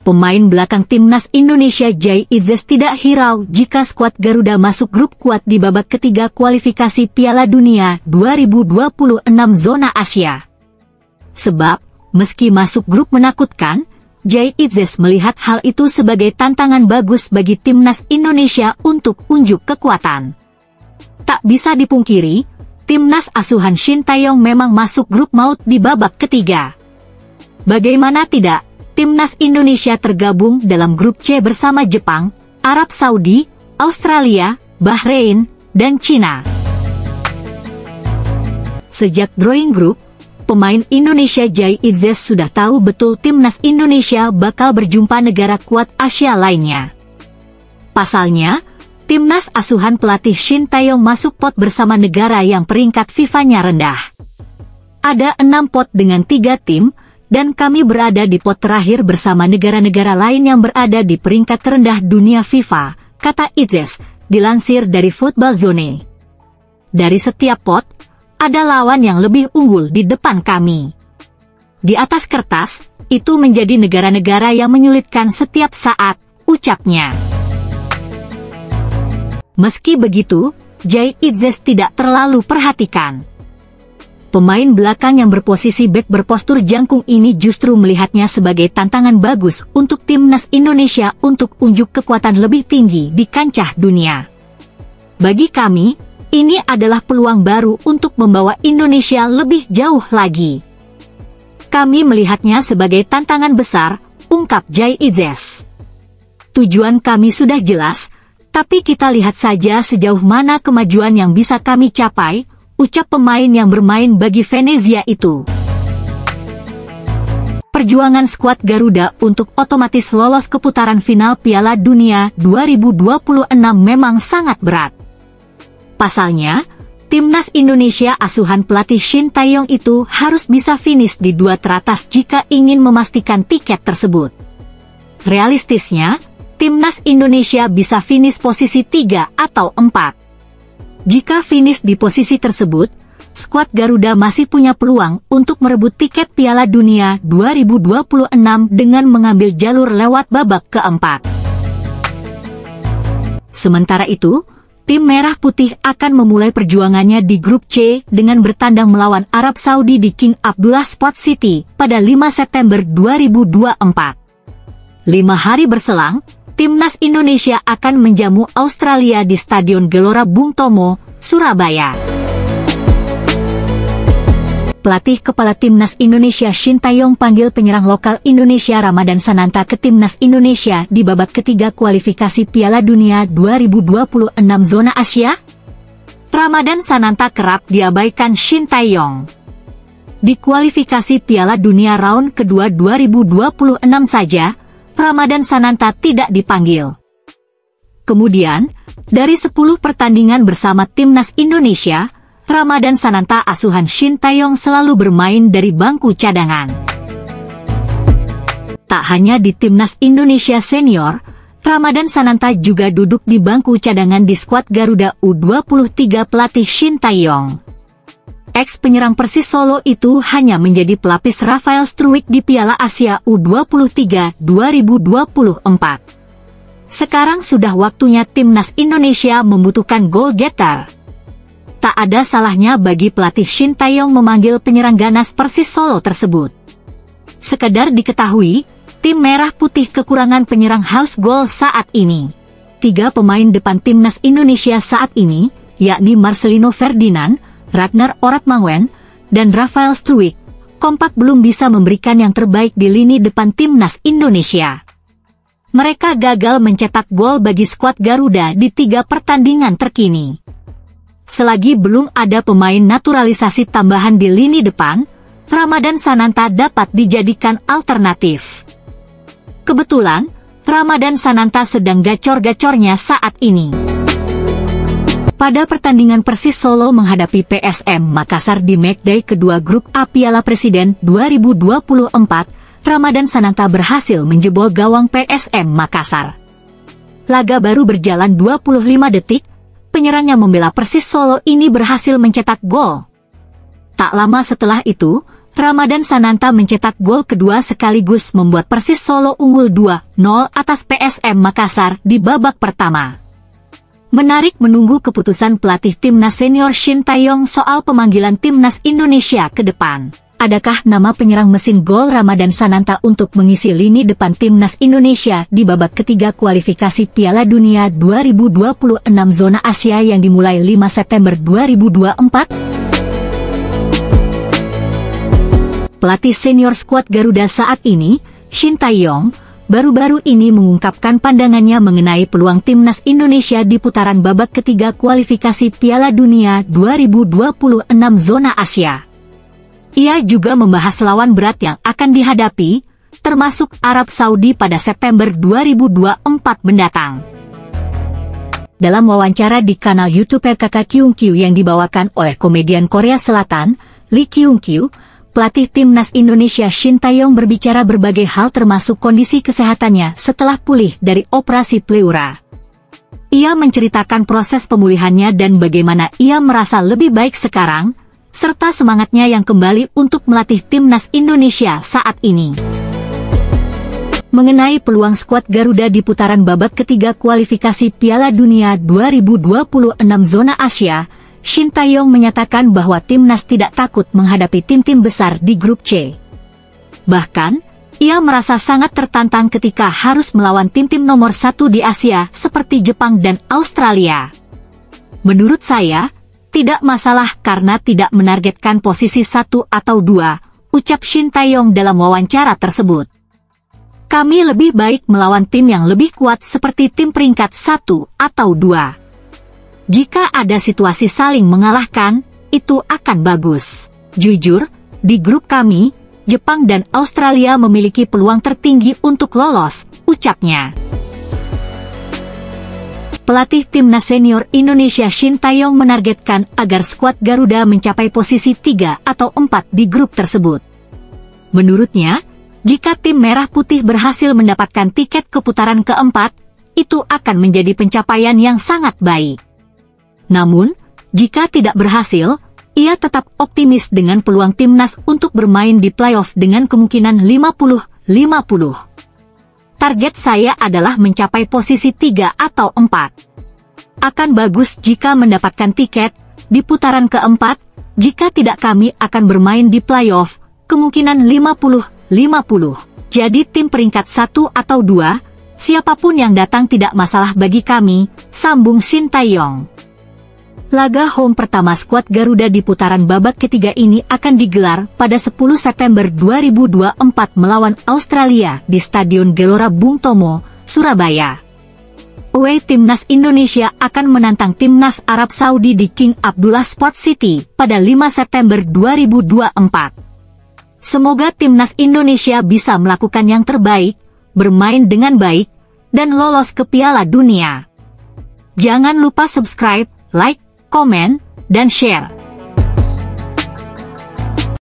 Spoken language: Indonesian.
Pemain belakang timnas Indonesia Jai Idzes tidak hirau jika skuad Garuda masuk grup kuat di babak ketiga kualifikasi Piala Dunia 2026 zona Asia. Sebab, meski masuk grup menakutkan, Jai Idzes melihat hal itu sebagai tantangan bagus bagi timnas Indonesia untuk unjuk kekuatan. Tak bisa dipungkiri, timnas asuhan Shin Tae-yong memang masuk grup maut di babak ketiga. Bagaimana tidak, timnas Indonesia tergabung dalam grup C bersama Jepang, Arab Saudi, Australia, Bahrain, dan Cina. Sejak drawing grup, pemain Indonesia Jai Idzes sudah tahu betul timnas Indonesia bakal berjumpa negara kuat Asia lainnya. Pasalnya, timnas asuhan pelatih Shin Tae-yong masuk pot bersama negara yang peringkat FIFA-nya rendah. Ada 6 pot dengan 3 tim, dan kami berada di pot terakhir bersama negara-negara lain yang berada di peringkat terendah dunia FIFA, kata Idzes, dilansir dari Football Zone. Dari setiap pot, ada lawan yang lebih unggul di depan kami. Di atas kertas, itu menjadi negara-negara yang menyulitkan setiap saat, ucapnya. Meski begitu, Jai Idzes tidak terlalu perhatikan. Pemain belakang yang berposisi bek berpostur jangkung ini justru melihatnya sebagai tantangan bagus untuk timnas Indonesia untuk unjuk kekuatan lebih tinggi di kancah dunia. Bagi kami, ini adalah peluang baru untuk membawa Indonesia lebih jauh lagi. Kami melihatnya sebagai tantangan besar, ungkap Jai Idzes. Tujuan kami sudah jelas, tapi kita lihat saja sejauh mana kemajuan yang bisa kami capai, ucap pemain yang bermain bagi Venezia itu. Perjuangan skuad Garuda untuk otomatis lolos ke putaran final Piala Dunia 2026 memang sangat berat. Pasalnya, timnas Indonesia asuhan pelatih Shin Tae-yong itu harus bisa finish di 2 teratas jika ingin memastikan tiket tersebut. Realistisnya, timnas Indonesia bisa finish posisi 3 atau 4. Jika finish di posisi tersebut, skuad Garuda masih punya peluang untuk merebut tiket Piala Dunia 2026 dengan mengambil jalur lewat babak keempat. Sementara itu, tim Merah Putih akan memulai perjuangannya di grup C dengan bertandang melawan Arab Saudi di King Abdullah Sports City pada 5 September 2024. 5 hari berselang, timnas Indonesia akan menjamu Australia di Stadion Gelora Bung Tomo, Surabaya. Pelatih kepala timnas Indonesia Shin Tae-yong panggil penyerang lokal Indonesia Ramadan Sananta ke timnas Indonesia di babak ketiga kualifikasi Piala Dunia 2026 zona Asia. Ramadan Sananta kerap diabaikan Shin Tae-yong. Di kualifikasi Piala Dunia round kedua 2026 saja, Ramadan Sananta tidak dipanggil. Kemudian, dari 10 pertandingan bersama timnas Indonesia, Ramadan Sananta asuhan Shin Tae-yong selalu bermain dari bangku cadangan. Tak hanya di timnas Indonesia senior, Ramadan Sananta juga duduk di bangku cadangan di skuad Garuda U23 pelatih Shin Tae-yong. Ex-penyerang Persis Solo itu hanya menjadi pelapis Rafael Struwijk di Piala Asia U23 2024. Sekarang sudah waktunya timnas Indonesia membutuhkan goal getter. Tak ada salahnya bagi pelatih Shin Tae-yong memanggil penyerang ganas Persis Solo tersebut. Sekedar diketahui, tim Merah Putih kekurangan penyerang house goal saat ini. 3 pemain depan timnas Indonesia saat ini, yakni Marcelino Ferdinand, Ragnar Oratmanguwen, dan Rafael Struwijk, kompak belum bisa memberikan yang terbaik di lini depan timnas Indonesia. Mereka gagal mencetak gol bagi skuad Garuda di 3 pertandingan terkini. Selagi belum ada pemain naturalisasi tambahan di lini depan, Ramadan Sananta dapat dijadikan alternatif. Kebetulan, Ramadan Sananta sedang gacor-gacornya saat ini. Pada pertandingan Persis Solo menghadapi PSM Makassar di matchday kedua grup A Piala Presiden 2024, Ramadan Sananta berhasil menjebol gawang PSM Makassar. Laga baru berjalan 25 detik, penyerang yang membela Persis Solo ini berhasil mencetak gol. Tak lama setelah itu, Ramadan Sananta mencetak gol kedua sekaligus membuat Persis Solo unggul 2-0 atas PSM Makassar di babak pertama. Menarik menunggu keputusan pelatih timnas senior Shin Tae-yong soal pemanggilan timnas Indonesia ke depan. Adakah nama penyerang mesin gol Ramadan Sananta untuk mengisi lini depan timnas Indonesia di babak ketiga kualifikasi Piala Dunia 2026 zona Asia yang dimulai 5 September 2024? Pelatih senior skuad Garuda saat ini, Shin Tae-yong, baru-baru ini mengungkapkan pandangannya mengenai peluang timnas Indonesia di putaran babak ketiga kualifikasi Piala Dunia 2026 zona Asia. Ia juga membahas lawan berat yang akan dihadapi, termasuk Arab Saudi pada September 2024 mendatang. Dalam wawancara di kanal YouTube RKK Kyungkyu yang dibawakan oleh komedian Korea Selatan, Lee Kyungkyu, pelatih timnas Indonesia Shin Tae-yong berbicara berbagai hal termasuk kondisi kesehatannya setelah pulih dari operasi pleura. Ia menceritakan proses pemulihannya dan bagaimana ia merasa lebih baik sekarang, serta semangatnya yang kembali untuk melatih timnas Indonesia saat ini. Mengenai peluang skuad Garuda di putaran babak ketiga kualifikasi Piala Dunia 2026 zona Asia, Shin Tae-yong menyatakan bahwa timnas tidak takut menghadapi tim-tim besar di grup C. Bahkan, ia merasa sangat tertantang ketika harus melawan tim-tim nomor 1 di Asia seperti Jepang dan Australia. Menurut saya, tidak masalah karena tidak menargetkan posisi 1 atau 2, ucap Shin Tae-yong dalam wawancara tersebut. Kami lebih baik melawan tim yang lebih kuat seperti tim peringkat 1 atau 2. Jika ada situasi saling mengalahkan, itu akan bagus. Jujur, di grup kami, Jepang dan Australia memiliki peluang tertinggi untuk lolos, ucapnya. Pelatih timnas senior Indonesia Shin Tae-yong menargetkan agar skuad Garuda mencapai posisi 3 atau 4 di grup tersebut. Menurutnya, jika tim Merah Putih berhasil mendapatkan tiket ke putaran keempat, itu akan menjadi pencapaian yang sangat baik. Namun, jika tidak berhasil, ia tetap optimis dengan peluang timnas untuk bermain di playoff dengan kemungkinan 50-50. Target saya adalah mencapai posisi 3 atau 4. Akan bagus jika mendapatkan tiket di putaran keempat, jika tidak kami akan bermain di playoff, kemungkinan 50-50. Jadi tim peringkat 1 atau 2, siapapun yang datang tidak masalah bagi kami, sambung Shin Tae-yong. Laga home pertama skuad Garuda di putaran babak ketiga ini akan digelar pada 10 September 2024 melawan Australia di Stadion Gelora Bung Tomo, Surabaya. Away timnas Indonesia akan menantang timnas Arab Saudi di King Abdullah Sports City pada 5 September 2024. Semoga timnas Indonesia bisa melakukan yang terbaik, bermain dengan baik, dan lolos ke Piala Dunia. Jangan lupa subscribe, like, komen, dan share.